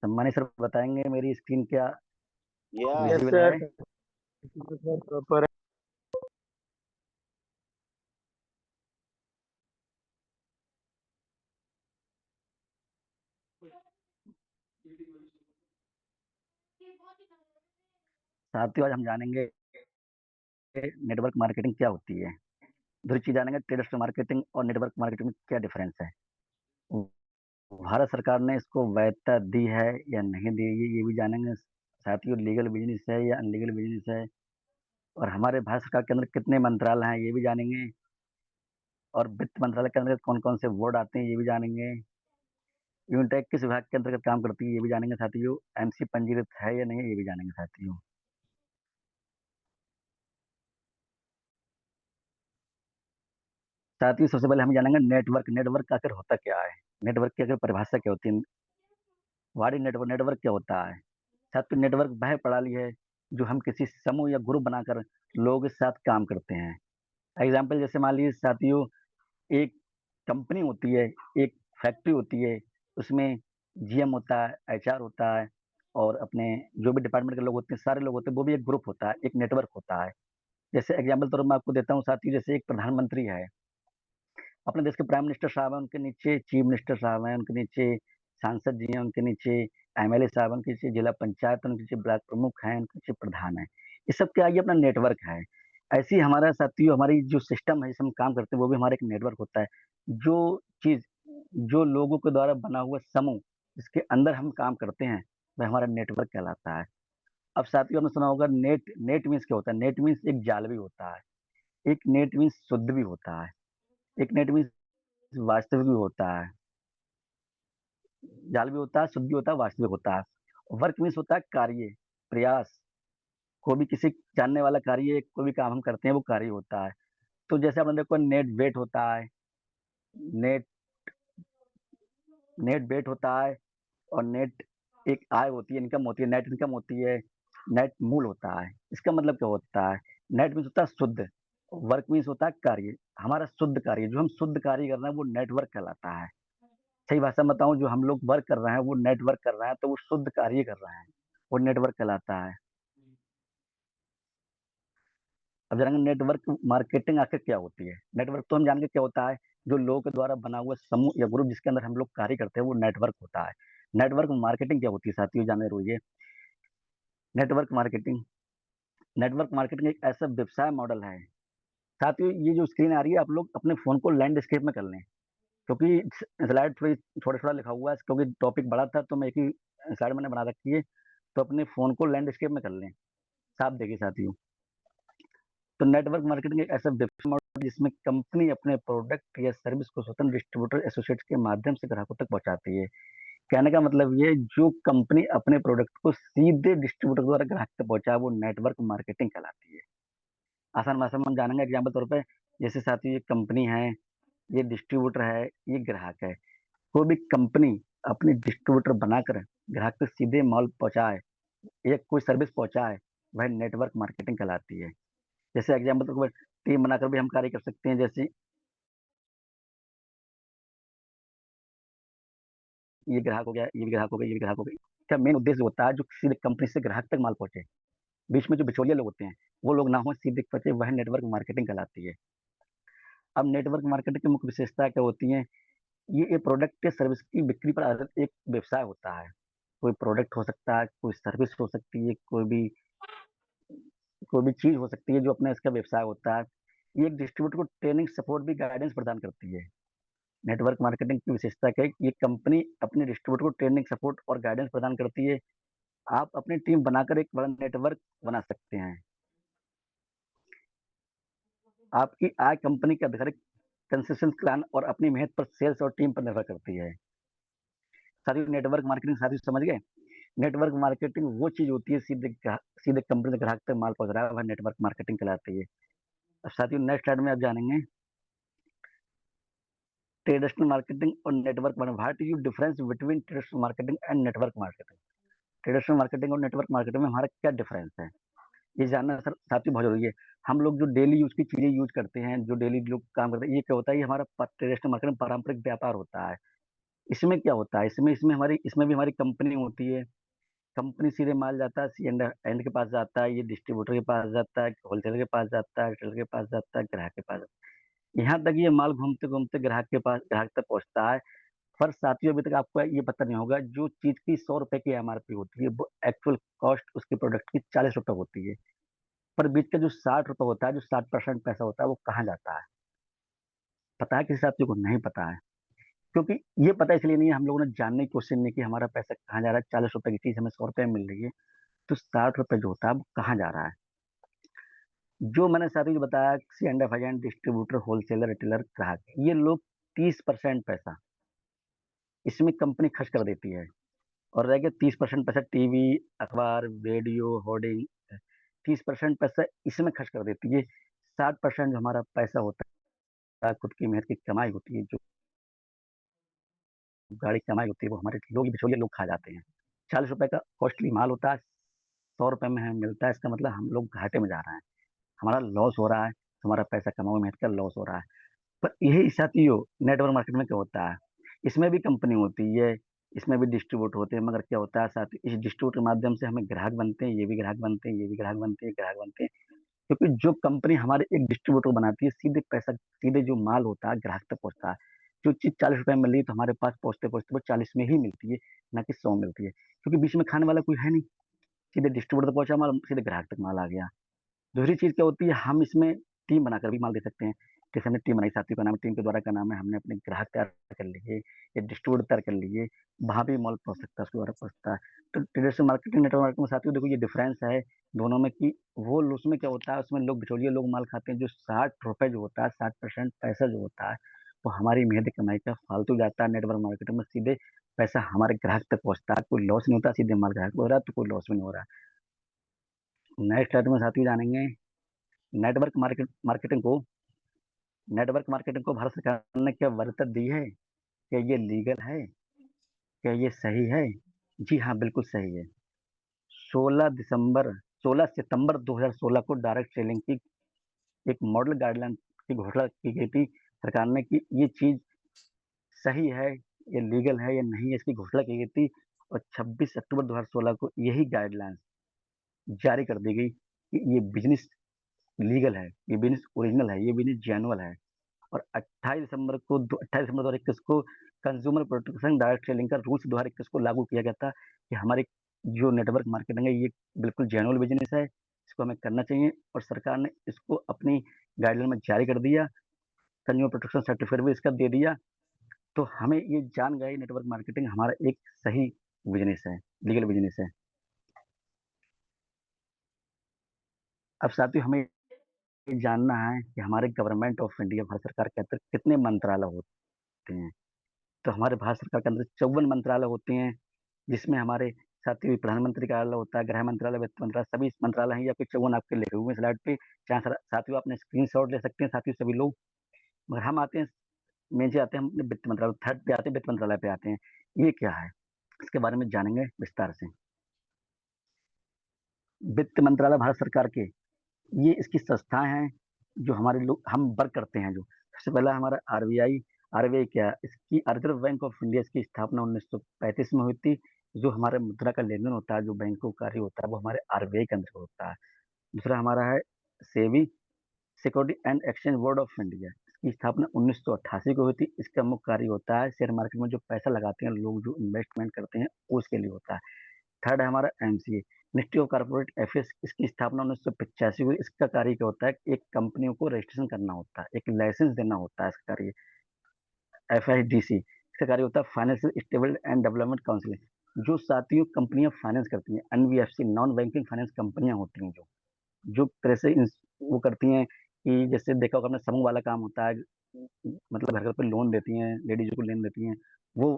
सम्मानी sir बताएंगे मेरी screen क्या या यस विजिबल सर। है? सर प्रॉपर है। साथियों आज हम जानेंगे नेटवर्क मार्केटिंग क्या होती है। दूसरी चीज जानेंगे ट्रेडिशनल मार्केटिंग और नेटवर्क मार्केटिंग में क्या डिफरेंस है। भारत सरकार ने इसको वैधता दी है या नहीं दी ये भी जानेंगे। साथियों लीगल बिजनेस है या अनलीगल बिजनेस है, और हमारे भारत सरकार के अंदर कितने मंत्रालय हैं ये भी जानेंगे, और वित्त मंत्रालय के अंदर कौन कौन से बोर्ड आते हैं ये भी जानेंगे। यूनिटेक किस विभाग के अंतर्गत काम करती है ये भी जानेंगे साथियों। एमसी पंजीकृत है या नहीं है ये भी जानेंगे साथियों। साथियों सबसे पहले हम जानेंगे नेटवर्क। नेटवर्क आखिर होता क्या है, नेटवर्क की आखिर परिभाषा क्या होती है, व्हाट इज नेटवर्क, नेटवर्क क्या होता है। साथियों नेटवर्क वह प्रणाली है जो हम किसी समूह या ग्रुप बनाकर लोगों के साथ काम करते हैं। एग्जाम्पल जैसे मान लीजिए साथियों, एक कंपनी होती है, एक फैक्ट्री होती है, उसमें जीएम होता है, एचआर होता है, और अपने जो भी डिपार्टमेंट के लोग होते हैं सारे लोग होते हैं, वो भी एक ग्रुप होता है, एक नेटवर्क होता है। जैसे एग्जाम्पल तौर पर मैं आपको देता हूँ साथियों, जैसे एक प्रधानमंत्री है, अपने देश के प्राइम मिनिस्टर साहब हैं, उनके नीचे चीफ मिनिस्टर साहब हैं, उनके नीचे सांसद जी हैं, उनके नीचे एमएलए साहब हैं, उनके नीचे जिला पंचायत, उनके नीचे ब्लॉक प्रमुख हैं, उनके नीचे प्रधान है। ये सब क्या है, ये अपना नेटवर्क है। ऐसे ही हमारा साथियों हमारी जो सिस्टम है जिसमें हम काम करते हैं वो भी हमारा एक नेटवर्क होता है। जो चीज, जो लोगों के द्वारा बना हुआ समूह जिसके अंदर हम काम करते हैं वह हमारा नेटवर्क कहलाता है। अब साथियों आपने सुना होगा नेट, नेट मीन्स क्या होता है। नेट मीन्स एक जाल भी होता है, एक नेट मीन्स शुद्ध भी होता है, एक नेट मीन्स वास्तविक भी होता है। जाल भी होता है, शुद्ध भी होता है, वास्तविक होता है। वर्क मीन्स होता है कार्य, प्रयास। कोई भी किसी जानने वाला कार्य, कोई भी काम हम करते हैं वो कार्य होता है। तो जैसे आपने देखो नेट वेट होता है, नेट नेट वेट होता है, और नेट एक आय होती है, इनकम होती है, नेट इनकम होती है, नेट मूल होता है। इसका मतलब क्या होता है, नेट मीन्स होता है शुद्ध, वर्क मीन्स होता है कार्य। हमारा शुद्ध कार्य, जो हम शुद्ध कार्य कर रहे हैं वो नेटवर्क कहलाता है। सही भाषा में बताऊं, जो हम लोग वर्क कर रहे हैं वो नेटवर्क कर रहे हैं, तो वो शुद्ध कार्य कर रहे हैं, वो नेटवर्क कहलाता है। अब जानेंगे नेटवर्क मार्केटिंग आखिर क्या होती है। नेटवर्क तो हम जान के क्या होता है, जो लोगों के द्वारा बना हुआ समूह या ग्रुप जिसके अंदर हम लोग कार्य करते हैं वो नेटवर्क होता है। नेटवर्क मार्केटिंग क्या होती है साथियों, जाने जरूरी है। नेटवर्क मार्केटिंग, नेटवर्क मार्केटिंग एक ऐसा व्यवसाय मॉडल है। साथियों ये जो स्क्रीन आ रही है आप लोग अपने फोन को लैंडस्केप में कर लें, क्योंकि स्लाइड थोड़ी थोड़ा थोड़ा लिखा हुआ है, क्योंकि टॉपिक बड़ा था तो मैं एक ही स्लाइड मैंने बना रखी है। तो अपने फोन को लैंडस्केप में कर लें, साफ देखिए साथियों। तो नेटवर्क मार्केटिंग एक ऐसा बिजनेस मॉडल जिसमें कंपनी अपने प्रोडक्ट या सर्विस को स्वतंत्र डिस्ट्रीब्यूटर एसोसिएट्स के माध्यम से ग्राहकों तक पहुंचाती है। कहने का मतलब ये, जो कंपनी अपने प्रोडक्ट को सीधे डिस्ट्रीब्यूटर द्वारा ग्राहक तक पहुंचाए वो नेटवर्क मार्केटिंग कहलाती है। आसान भाषा में हम जानेंगे एग्जाम्पल तौर पर, जैसे साथियों ये कंपनी है, ये डिस्ट्रीब्यूटर है, ये ग्राहक है। कोई भी कंपनी अपनी डिस्ट्रीब्यूटर बनाकर ग्राहक तक सीधे माल पहुंचाए या कोई सर्विस पहुंचाए वह नेटवर्क मार्केटिंग कहलाती है। जैसे एग्जाम्पल तो टीम बनाकर भी हम कार्य कर सकते हैं। जैसे ये ग्राहक हो गया, ये भी ग्राहक हो गया, ये भी ग्राहक हो गया। इसका मेन उद्देश्य होता है जो सीधे कंपनी से ग्राहक तक माल पहुंचे, बीच में जो बिचौलिए लोग होते हैं वो लोग ना हो, सीधे पहुंचे, वह नेटवर्क मार्केटिंग कहलाती है। अब नेटवर्क मार्केटिंग की मुख्य विशेषता क्या होती है, ये एक प्रोडक्ट या सर्विस की बिक्री पर आधारित एक व्यवसाय होता है। कोई प्रोडक्ट हो सकता है, कोई सर्विस हो सकती है, कोई भी चीज हो सकती है जो अपना इसका व्यवसाय होता है। ये एक डिस्ट्रीब्यूटर को ट्रेनिंग सपोर्ट भी गाइडेंस प्रदान करती है। नेटवर्क मार्केटिंग की विशेषता क्या है, ये कंपनी अपने डिस्ट्रीब्यूटर को ट्रेनिंग सपोर्ट और गाइडेंस प्रदान करती है। आप अपनी टीम बनाकर एक बड़ा नेटवर्क बना सकते हैं। आपकी आय कंपनी के आधारित कंसेशन प्लान और अपनी मेहनत पर सेल्स और टीम पर निर्भर करती है। सारी नेटवर्क मार्केटिंग सारी समझ गए। नेटवर्क मार्केटिंग वो चीज होती है सीधे कंपनी से ग्राहक तक माल पहुंच रहा है, वह नेटवर्क मार्केटिंग कहलाती है। अब साथियों नेक्स्ट स्लाइड में आप जानेंगे ट्रेडिशनल मार्केटिंग और network marketing. What is difference between traditional marketing and network marketing. Traditional marketing और नेटवर्क मार्केटिंग में हमारा क्या डिफरेंस है, ये जानना सर साथियों बहुत जरूरी है। हम लोग जो डेली यूज की चीजें यूज करते हैं, जो डेली लोग काम करते हैं, ये क्या होता है, ये हमारा ट्रेडिशनल मार्केटिंग पारंपरिक व्यापार होता है। इसमें क्या होता है, इसमें भी हमारी कंपनी होती है। कंपनी सीधे माल जाता है, सी एंड एंड के पास जाता है, ये डिस्ट्रीब्यूटर के पास जाता है, होलसेलर के पास जाता है, रिटेलर के पास जाता है, ग्राहक के पास जाता है। यहाँ तक ये माल घूमते घूमते ग्राहक तक पहुंचता है। पर साथियों, अभी तक आपको ये पता नहीं होगा, जो चीज की 100 रुपए की एमआरपी होती है, वो एक्चुअल कॉस्ट उसके प्रोडक्ट की 40 रुपए होती है। पर बीच का जो 60 रुपए होता है, जो 60% पैसा होता है, वो कहाँ जाता है? पता है किसी साथियों को? नहीं पता है। क्योंकि ये पता इसलिए नहीं है, हम लोगों ने जानने की कोशिश नहीं की हमारा पैसा कहाँ जा रहा है। 40 रुपए की चीज हमें 100 रुपए में मिल रही है, तो 60 रुपए जो होता है वो कहाँ जा रहा है? जो मैंने साथी जो बताया, C and F I and distributor, wholesaler, retailer, ग्राहक, ये लोग 30% पैसा इसमें कंपनी खर्च कर देती है। और रह गया 30% पैसा टीवी, अखबार, रेडियो, होर्डिंग, 30% पैसा इसमें खर्च कर देती है। 60% जो हमारा पैसा होता है, खुद की मेहनत की कमाई होती है, जो गाड़ी की कमाई होती है, वो हमारे लोग बिचौलिए लोग खा जाते हैं। 40 रुपए का कॉस्टली माल होता है, 100 रुपए में हमें मिलता है। इसका मतलब हम लोग घाटे में जा रहे हैं, हमारा लॉस हो रहा है, हमारा पैसा कमाओ मेहनत का लॉस हो रहा है। पर यही साथियों नेटवर्क मार्केट में क्या होता है, इसमें भी कंपनी होती है, इसमें भी डिस्ट्रीब्यूट होते हैं, मगर क्या होता है साथ, इस डिस्ट्रीब्यूट के माध्यम से हमें ग्राहक बनते हैं, ये भी ग्राहक बनते हैं, ये भी ग्राहक बनते हैं, ग्राहक बनते हैं। क्योंकि जो कंपनी हमारे एक डिस्ट्रीब्यूटर बनाती है, सीधे पैसा, सीधे जो माल होता है ग्राहक तक पहुंचता है। जो चीज 40 रुपए में मिल रही है, तो हमारे पास पहुंचते पहुंचते वो 40 में ही मिलती है, ना कि 100 मिलती है। क्योंकि बीच में खाने वाला कोई है नहीं, सीधे डिस्ट्रीब्यूटर तक पहुंचा माल, सीधे ग्राहक तक माल आ गया। दूसरी चीज क्या होती है, हम इसमें टीम बनाकर भी माल दे सकते हैं। जैसे हमने टीम बनाई, साथियों का नाम है, टीम के द्वारा का नाम है, हमने अपने ग्राहक तैयार कर लिए या डिस्ट्रीब्यूटर तैयार कर लिए, वहां भी माल पहुंच सकता है, उसके द्वारा पहुंचता है। तो ट्रेडर्स मार्केटिंग, नेटवर्क मार्केटिंग में साथियों देखो ये डिफरेंस है दोनों में, कि वो उसमें क्या होता है, उसमें लोग बिचौलिए लोग माल खाते हैं। जो 60 रुपए जो होता है, 60% पैसा जो होता है, वो हमारी मेहनत कमाई का फालतू जाता है। नेटवर्क मार्केटिंग में सीधे पैसा हमारे ग्राहक तक पहुंचता है, कोई लॉस नहीं होता, सीधे माल ग्राहक को हो रहा है, तो कोई लॉस भी नहीं हो रहा है। नेक्स्ट स्लाइड में साथियों जानेंगे नेटवर्क मार्केटिंग को। नेटवर्क मार्केटिंग को भारत सरकार ने क्या वरीयता दी है? क्या ये लीगल है? क्या ये सही है? जी हाँ, बिल्कुल सही है। 16 सितंबर 2016 को डायरेक्ट सेलिंग की एक मॉडल गाइडलाइन की घोषणा की गई थी सरकार ने, कि ये चीज सही है, ये लीगल है या नहीं है, इसकी घोषणा की गई थी। और 26 अक्टूबर 2016 को यही गाइडलाइन जारी कर दी गई कि ये बिजनेस लीगल है, ये बिजनेस ओरिजिनल है, ये बिजनेस जेन्युइन है। और 28 दिसंबर 2021 को कंज्यूमर प्रोटेक्शन डायरेक्ट सेलिंग का रूल्स 2021 को लागू किया गया था, कि हमारे जो नेटवर्क मार्केटिंग है, ये बिल्कुल जेन्युइन बिजनेस है, इसको हमें करना चाहिए। और सरकार ने इसको अपनी गाइडलाइन में जारी कर दिया, कंज्यूमर प्रोटेक्शन सर्टिफिकेट भी इसका दे दिया। तो हमें ये जान गई नेटवर्क मार्केटिंग हमारा एक सही बिजनेस है, लीगल बिजनेस है। अब साथियों, हमें ये जानना है कि हमारे गवर्नमेंट ऑफ इंडिया, भारत सरकार के अंदर कितने मंत्रालय होते हैं। तो हमारे भारत सरकार के अंदर 54 मंत्रालय होते हैं, जिसमें हमारे साथ ही प्रधानमंत्री कार्यालय होता है, गृह मंत्रालय, वित्त मंत्रालय, सभी मंत्रालय हैं। या फिर 54 आपके लिखे हुए स्लाइड पे, जहाँ साथियों आपने स्क्रीन शॉट ले सकते हैं साथियों सभी लोग। मगर हम आते हैं, मेन से आते हैं, हम अपने वित्त मंत्रालय थर्ड पे आते हैं, वित्त मंत्रालय पे आते हैं। ये क्या है, इसके बारे में जानेंगे विस्तार से। वित्त मंत्रालय भारत सरकार के, ये इसकी संस्थाएं हैं, जो हमारे लोग हम वर्क करते हैं। जो सबसे पहला हमारा आरबीआई। आरबीआई क्या है? इसकी रिजर्व बैंक ऑफ इंडिया, इसकी स्थापना 1935 में हुई थी। जो हमारे मुद्रा का लेन देन होता है, जो बैंकों का कार्य होता है, वो हमारे आरबीआई के अंदर होता है। दूसरा हमारा है SEBI, security and exchange board of India. इसकी स्थापना 1988 को हुई थी। इसका मुख्य कार्य होता है शेयर मार्केट में जो पैसा लगाते हैं लोग, जो इन्वेस्टमेंट करते हैं, उसके लिए होता है। थर्ड है हमारा MCA, ministry of corporate affairs. इसकी स्थापना 1985 को। इसका कार्य क्या होता है? एक कंपनियों को रजिस्ट्रेशन करना होता है, एक लाइसेंस देना होता है, इसका कार्य। एफआईडीसी, इसका कार्य होता है financial stable and development council. जो साथियों कंपनियां फाइनेंस करती हैं, एनबीएफसी, नॉन बैंकिंग फाइनेंस कंपनियां होती हैं, जो जो तरह से वो करती हैं, कि जैसे देखा होगा आपने, समूह वाला काम होता है, मतलब घर घर पे लोन देती हैं, लेडीज को लोन देती हैं, वो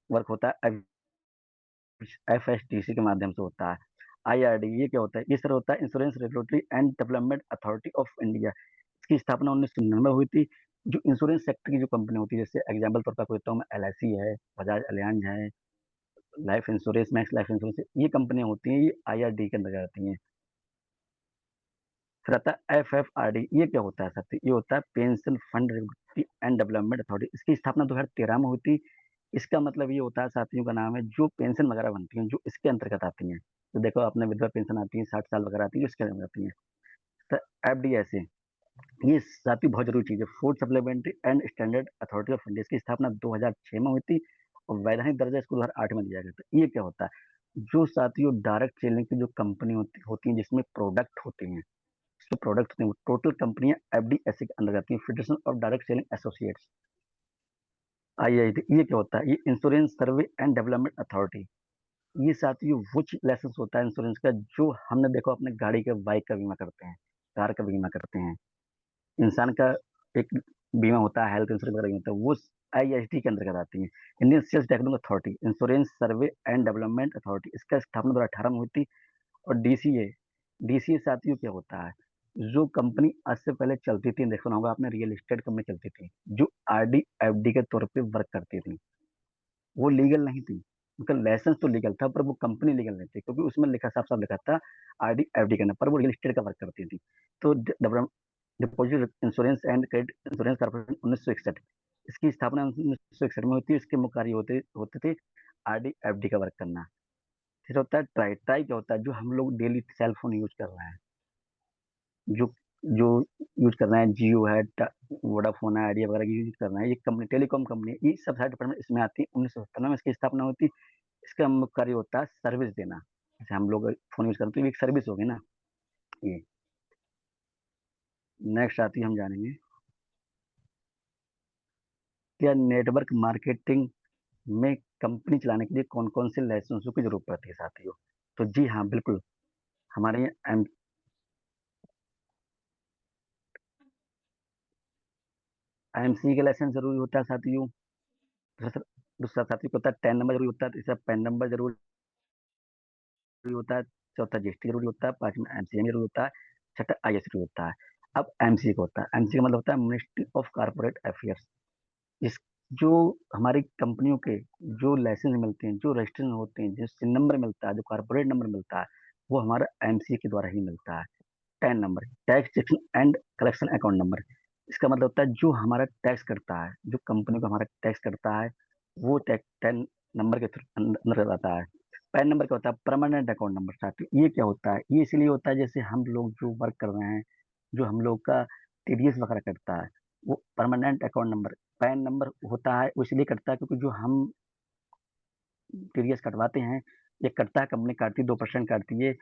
वर्क होता है एफएसटीसी के माध्यम से होता है। आईआरडी, ये क्या होता है? ये सर होता है insurance regulatory and development authority of India. इसकी स्थापना 1999 हुई थी। जो इंश्योरेंस सेक्टर की जो कंपनी होती है, जैसे एग्जाम्पल तौर पर आपको देता हूँ मैं, एलआईसी है, बजाज अलियांज है, life insurance, max life insurance, ये कंपनियां होती हैं, ये आईआरडी के अंदर आती हैं। फिर आता है एफएफआरडी। ये क्या होता है सर? ये होता है pension fund regulatory and development authority. इसकी स्थापना 2013 में हुई थी। इसका मतलब ये होता है साथियों का नाम है जो पेंशन वगैरह बनती हैं, जो इसके अंतर्गत आती हैं। तो देखो आपने विधवा पेंशन आती है, 60 साल वगैरह आती है, जो इसके अंतर्गत आती हैं। तो एफडीएसए ये साथियों बहुत जरूरी चीज़ है। Food supplementary and standard authority of India, इसकी स्थापना 2006 में हुई थी और वैधानिक दर्जा इसको 2008 में दिया गया था। ये क्या होता है, जो साथियों डायरेक्ट सेलिंग की जो कंपनी होती हैं जिसमें प्रोडक्ट होते हैं, जो प्रोडक्ट होते हैं वो टोटल कंपनियां एफडीएसए के अंदर आती हैं, federation of direct selling associates, IIT. ये क्या होता है, ये insurance survey and development authority. ये साथियों वो लाइसेंस होता है इंश्योरेंस का, जो हमने देखो अपने गाड़ी का, बाइक का बीमा करते हैं, कार का बीमा करते हैं, इंसान का एक बीमा होता है, हेल्थ इंश्योरेंस वगैरह होता है, वो आईएसडी के अंतर्गत आती है। Indian sales technical authority, insurance survey and development authority, इसका स्थापना 2018 में हुई थी। और डीसीए, डीसीए साथियों क्या होता है, जो कंपनी आज से पहले चलती थी, देखा होगा आपने, रियल एस्टेट कंपनी चलती थी, जो आरडी एफडी के तौर पे वर्क करती थी, वो लीगल नहीं थी। उनका लाइसेंस तो लीगल था पर वो कंपनी लीगल नहीं थी, क्योंकि उसमें लिखा साफ साफ लिखा था आरडी एफडी करना, पर वो रियल एस्टेट का वर्क करती थी। तो deposit insurance and credit insurance corporation 1961, इसकी स्थापना 1961 में हुई थी। इसके मुख्य कार्य होते होते थे आरडी एफडी का वर्क करना। फिर होता है ट्राई, ट्राई क्या होता है, जो हम लोग डेली सेल फोन यूज कर रहे हैं, जो जो यूज कर रहे हैं, जियो है, वोडाफोन है, आइडिया वगैरह की यूज कर रहे हैं, ये कंपनी टेलीकॉम कंपनी है, ये सब सारे डिपार्टमेंट इसमें आती है। 1997 में इसकी स्थापना होती है। इसका मुख्य कार्य होता है सर्विस देना, जैसे हम लोग फोन यूज करते हैं, तो ये एक सर्विस होगी ना ये। नेक्स्ट आती है, हम जानेंगे क्या नेटवर्क मार्केटिंग में कंपनी चलाने के लिए कौन कौन से लाइसेंसों की जरूरत पड़ती है साथियों। तो जी हाँ, बिल्कुल। हमारे यहाँ एमसी का लाइसेंस जरूरी होता है साथियों। दूसरा दूसरा साथियों को होता है 10 नंबर जरूरी होता है, तीसरा पैन नंबर जरूरी होता है, चौथा जीएसटी जरूरी होता है, पांचवा एमसीएम जरूरी होता है, छठा आईएस जरूरी होता है। अब एमसी का होता है, एमसी का मतलब होता है मिनिस्ट्री ऑफ कारपोरेट अफेयर्स। इस जो हमारी कंपनियों के जो लाइसेंस मिलते हैं, जो रजिस्ट्रेशन होते हैं, जो सिन नंबर मिलता है, जो कारपोरेट नंबर मिलता है, वो हमारा एमसी के द्वारा ही मिलता है। 10 number tax section and collection account number, इसका मतलब होता है जो हमारा टैक्स करता है, जो कंपनी को हमारा टैक्स करता है, वो टैक्स 10 नंबर के अंदर आता है। पैन नंबर क्या होता है, परमानेंट अकाउंट नंबर। साथियों ये क्या होता है, ये इसलिए होता है जैसे हम लोग जो वर्क कर रहे हैं, जो हम लोग का टीडीएस वगैरह करता है, वो permanent account number, pan number होता है, वो इसलिए करता है क्योंकि जो हम टीडीएस कटवाते हैं, ये कटता है, कंपनी काटती है, 2% काटती है,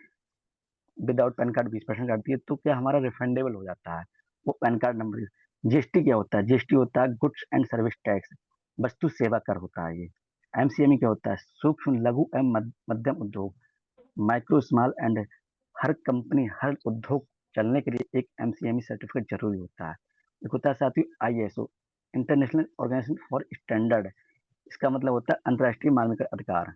विदाउट पैन कार्ड 20% काटती है, तो क्या हमारा रिफंडेबल हो जाता है वो पैन कार्ड नंबर। जीएसटी क्या होता है, जीएसटी होता है गुड्स एंड सर्विस टैक्स, वस्तु सेवा कर होता है ये। एमसीएमई क्या होता है, सूक्ष्म लघु एवं मध्यम उद्योग, माइक्रो स्मॉल एंड, हर कंपनी हर उद्योग चलने के लिए एक एमसीएमई सर्टिफिकेट जरूरी होता है। एक होता है साथियों ISO, international organisation for standard, इसका मतलब होता है अंतर्राष्ट्रीय मानक अधिकार।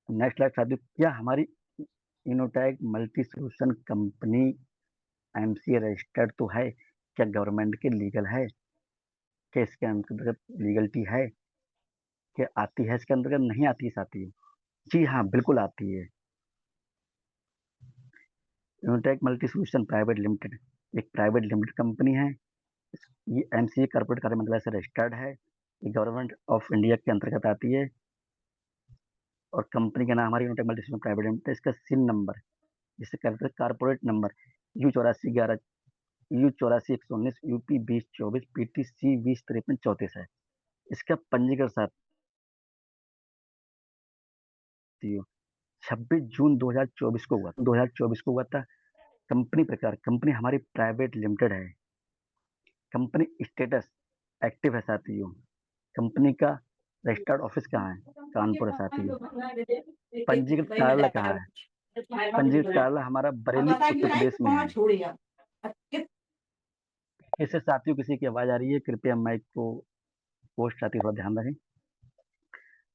नेक्स्ट लाइफ साथियों, क्या हमारी Innotech multi solution company MC registered तो है, क्या गवर्नमेंट के लीगल है, क्या इसके अंतर्गत लीगलिटी है, क्या आती है इसके अंतर्गत, नहीं आती है साथियों। जी हाँ, बिल्कुल आती है। इनोटैक मल्टी सोल्यूशन प्राइवेट लिमिटेड एक प्राइवेट लिमिटेड कंपनी है। ये एमसीए कॉर्पोरेट कार्य मंत्रालय से रजिस्टर्ड है, ये गवर्नमेंट ऑफ इंडिया के अंतर्गत आती है। और कंपनी का नाम हमारी Innotech multi solution private limited, इसका सिन नंबर, जिसे कहते हैं corporate number, U 8411, U 84 119, UP 2024, PTC 205334 है। इसका पंजीकरण साथियों 26 जून 2024 को हुआ था। कंपनी प्रकार, कंपनी हमारी प्राइवेट लिमिटेड है। कंपनी स्टेटस एक्टिव है साथियों। कंपनी का रजिस्टर्ड ऑफिस कहाँ है, कानपुर है साथियों। पंजीकृत कार्यालय कहाँ है, पंजीकृत कार्यालय हमारा बरेली उत्तर प्रदेश में है। इससे साथियों किसी की आवाज आ रही है, कृपया माइक को पोस्ट साथियों थोड़ा ध्यान रखें।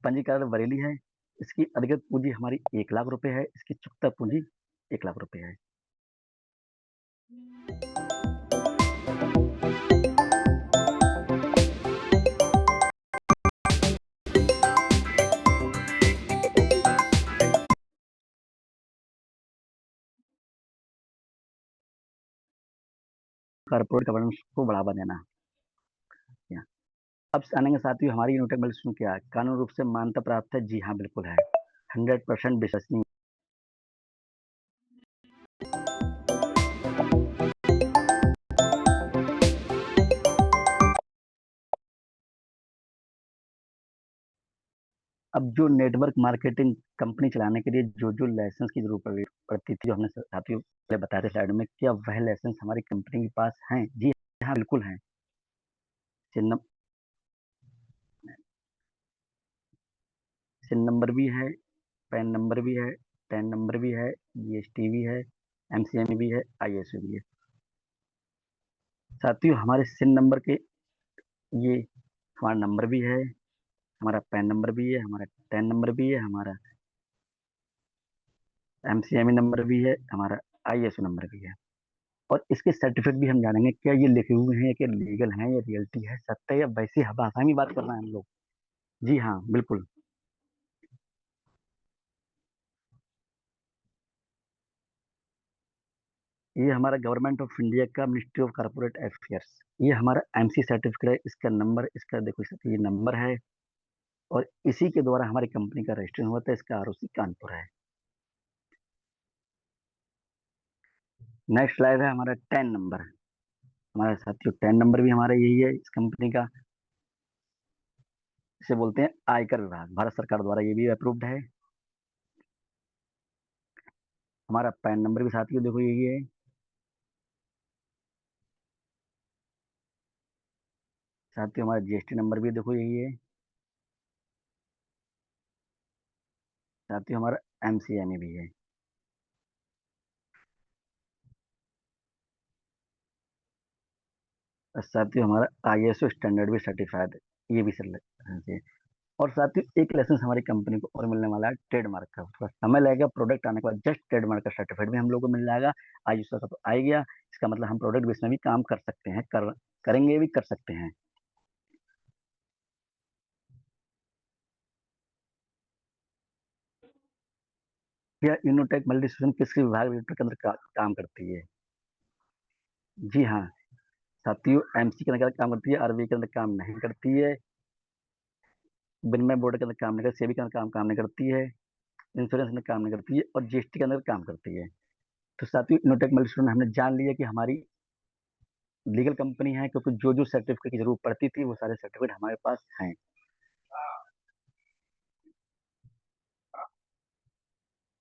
पंजीकरण बरेली है। इसकी अधिकृत पूंजी हमारी 1 लाख रुपए है, इसकी चुकता पूंजी 1 लाख रुपए है। कॉर्पोरेट गवर्नेंस को बढ़ावा देना। या, अब जानेंगे साथियों हमारी यूनिटेक मल्टीस्ट्रीम क्या है, कानून रूप से मान्यता प्राप्त है? जी हाँ, बिल्कुल है। 100% विश्वसनीय। अब जो नेटवर्क मार्केटिंग कंपनी चलाने के लिए जो जो लाइसेंस की जरूरत पड़ती थी, जो हमने साथियों पहले बताया था स्लाइड में, क्या वह लाइसेंस हमारी कंपनी के पास हैं? जी हाँ, बिल्कुल हैं। सिन सिन नंबर भी है, पैन नंबर भी है, टैन नंबर भी है, जीएसटी भी है, एमसीएमई भी है, आईएसओ भी है। साथियों हमारे सिन नंबर के ये हमारा नंबर भी है, हमारा पैन नंबर भी है, हमारा टैन नंबर भी है, हमारा एमसीएमई नंबर भी है, हमारा आईएसओ नंबर भी है। और इसके सर्टिफिकेट भी हम जानेंगे, क्या ये लिखे हुए हैं, क्या लीगल हैं, या रियलिटी है, सत्य है, या वैसी भाषा में बात कर रहे हैं हम लोग। जी हाँ, बिल्कुल। ये हमारा गवर्नमेंट ऑफ इंडिया का मिनिस्ट्री ऑफ कॉर्पोरेट अफेयर्स, ये हमारा एमसी सर्टिफिकेट है। इसका नंबर, इसका देखो, ये नंबर है, और इसी के द्वारा हमारी कंपनी का रजिस्ट्रेशन हुआ था। इसका आरओसी कानपुर है। नेक्स्ट स्लाइड है हमारा टैन नंबर। हमारे साथियों टैन नंबर भी हमारा यही है इस कंपनी का। इसे बोलते हैं आयकर विभाग, भारत सरकार द्वारा ये भी अप्रूव्ड है। हमारा पैन नंबर भी साथियों देखो यही है। साथियों हमारा जीएसटी नंबर भी देखो यही है। साथियों हमारा एमसीएमई भी है। और साथियों हमारा आईएसओ स्टैंडर्ड भी सर्टिफाइड है, ये भी सर। और साथियों एक लाइसेंस हमारी कंपनी को और मिलने वाला है ट्रेडमार्क का। थोड़ा समय लगेगा, प्रोडक्ट आने के बाद जस्ट ट्रेडमार्क का सर्टिफिकेट भी हम लोग को मिल जाएगा। आयुष का तो आ ही गया। इसका मतलब हम प्रोडक्ट बेच में भी काम कर सकते हैं, करेंगे भी, कर सकते हैं। क्या यूनिटेक मल्टी किस विभाग के अंदर काम करती है? जी हाँ साथियों, एमसी के अंदर काम करती है, आरबीआई के अंदर काम नहीं करती है, विनिमय बोर्ड के अंदर काम नहीं करती, सेबी के अंदर काम नहीं करती है, इंश्योरेंस में काम नहीं करती है, और जीएसटी के अंदर काम करती है। तो साथियों यूनिटेक मल्टी हमने जान लिया कि हमारी लीगल कंपनी है, क्योंकि जो जो सर्टिफिकेट की जरूरत पड़ती थी वो सारे सर्टिफिकेट हमारे पास हैं।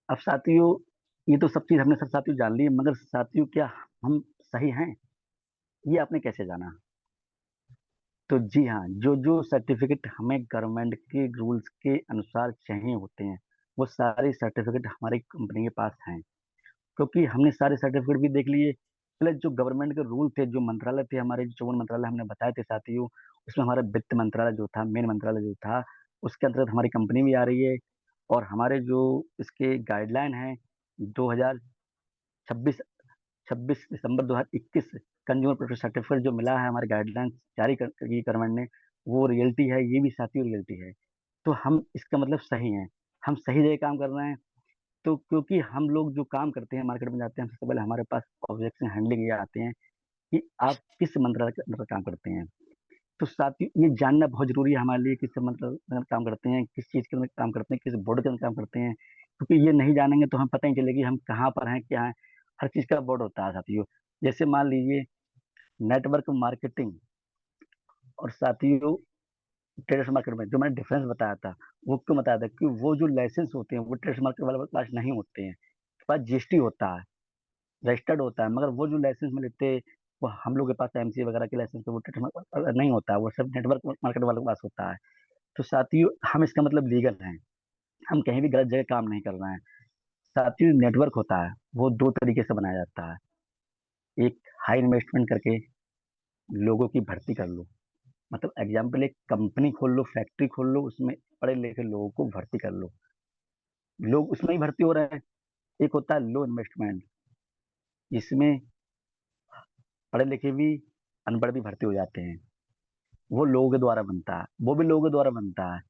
अब साथियों ये तो सब चीज हमने सब साथियों जान ली, मगर साथियों क्या हम सही हैं? ये आपने कैसे जाना? तो जी हाँ, जो जो सर्टिफिकेट हमें गवर्नमेंट के रूल्स के अनुसार चाहिए होते हैं, वो सारे सर्टिफिकेट हमारी कंपनी के पास हैं। क्योंकि हमने सारे सर्टिफिकेट भी देख लिए, प्लस जो गवर्नमेंट के रूल थे, जो मंत्रालय थे हमारे, जो 54 मंत्रालय हमने बताए थे साथियों, उसमें हमारा वित्त मंत्रालय जो था, मेन मंत्रालय जो था, उसके अंतर्गत हमारी कंपनी भी आ रही है। और हमारे जो इसके गाइडलाइन हैं, 2026 26 दिसंबर 2021 कंज्यूमर प्रोटेक्शन सर्टिफिकेट जो मिला है, हमारे गाइडलाइन जारी की गवर्नमेंट ने, वो रियलिटी है, ये भी साथियों रियलिटी है। तो हम इसका मतलब सही हैं, हम सही जगह काम कर रहे हैं। तो क्योंकि हम लोग जो काम करते हैं, मार्केट में जाते हैं, सबसे पहले हमारे पास ऑब्जेक्शन हैंडलिंग ये आते हैं कि आप किस मंत्रालय के अंदर काम करते हैं। तो साथियों ये जानना बहुत जरूरी है हमारे लिए, किस मंत्रालय के अंदर काम करते हैं, किस चीज़ के अंदर काम करते हैं, किस बोर्ड के अंदर काम करते हैं। क्योंकि ये नहीं जानेंगे तो हमें पता ही चलेगी हम कहाँ पर हैं, क्या है। हर चीज़ का बोर्ड होता है साथियों। जैसे मान लीजिए नेटवर्क मार्केटिंग और साथियों ट्रेडर्स मार्केट में जो मैंने डिफरेंस बताया था, वो क्यों बताया था कि वो जो लाइसेंस होते हैं वो ट्रेडर्स मार्केट वाले के पास नहीं होते हैं। के पास जीएसटी होता है, रजिस्टर्ड होता है, मगर वो जो लाइसेंस में लेते हैं, वो हम लोग के पास एमसी वगैरह के लाइसेंस वो नहीं होता है, वो सब नेटवर्क मार्केट वालों के पास होता है। तो साथियों हम इसका मतलब लीगल हैं, हम कहीं भी गलत जगह काम नहीं कर रहे हैं। साथियों नेटवर्क होता है, वो दो तरीके से बनाया जाता है। एक, हाई इन्वेस्टमेंट करके लोगों की भर्ती कर लो, मतलब एग्जाम्पल एक कंपनी खोल लो, फैक्ट्री खोल लो, उसमें पढ़े लिखे लोगों को भर्ती कर लो, लोग उसमें ही भर्ती हो रहे हैं। एक होता है लो इन्वेस्टमेंट, जिसमें पढ़े लिखे भी, अनपढ़ भी भर्ती हो जाते हैं। वो लोगों के द्वारा बनता है, वो भी लोगों के द्वारा बनता है।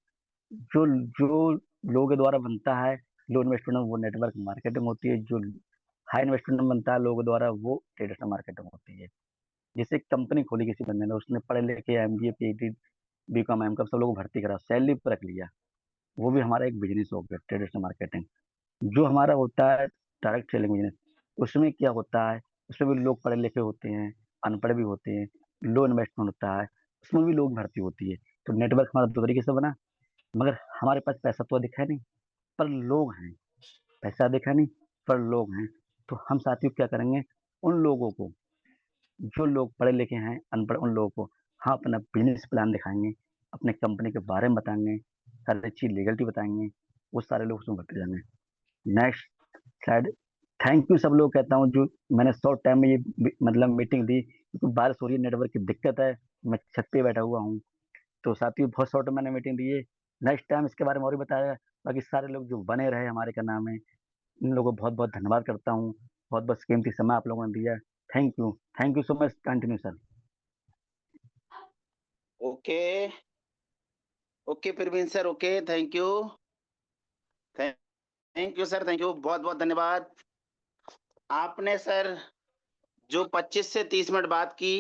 जो जो लोगों के द्वारा बनता है लो इन्वेस्टमेंट में, वो नेटवर्क मार्केटिंग होती है। जो हाई इन्वेस्टमेंट में बनता है लोगों के द्वारा, वो ट्रेडिशनल मार्केटिंग होती है। जैसे एक कंपनी खोली किसी बंदे ने, उसने पढ़े लिखे एमबीए पीएचडी बीकॉम एमकॉम सब लोग भर्ती करा, सैलरी पर रख लिया, वो भी हमारा एक बिजनेस हो गया, ट्रेडिशनल मार्केटिंग। जो हमारा होता है डायरेक्ट सेलिंग बिजनेस, उसमें क्या होता है, उसमें भी लोग पढ़े लिखे होते हैं, अनपढ़ भी होते हैं, लो इन्वेस्टमेंट होता है, उसमें भी लोग भर्ती होती है। तो नेटवर्क हमारा दो तरीके से बना, मगर हमारे पास पैसा तो दिखा नहीं, पर लोग हैं। पैसा दिखा नहीं, पर लोग हैं। तो हम साथियों क्या करेंगे, उन लोगों को, जो लोग पढ़े लिखे हैं अनपढ़, उन लोगों को हाँ अपना बिजनेस प्लान दिखाएंगे, अपने कंपनी के बारे में बताएंगे, हर एक चीज लीगलिटी बताएंगे, वो सारे लोग उसमें भर्ती जाएंगे। Next slide. थैंक यू सब लोग कहता हूँ जो मैंने शॉर्ट टाइम में ये मतलब मीटिंग दी, क्योंकि बारिश हो रही है, नेटवर्क की दिक्कत है, मैं छत पे बैठा हुआ हूँ। तो साथियों बहुत शॉर्ट में मैंने मीटिंग दी है, नेक्स्ट टाइम इसके बारे में और भी बताया। बाकी सारे लोग जो बने रहे हमारे का नाम है, इन लोगों को बहुत बहुत धन्यवाद करता हूँ, बहुत बहुत कीमती समय आप लोगों ने दिया। Thank you so much, continue sir. Okay okay Praveen sir, okay, thank you, thank you sir, thank you, बहुत बहुत धन्यवाद। आपने सर जो 25 से 30 मिनट बात की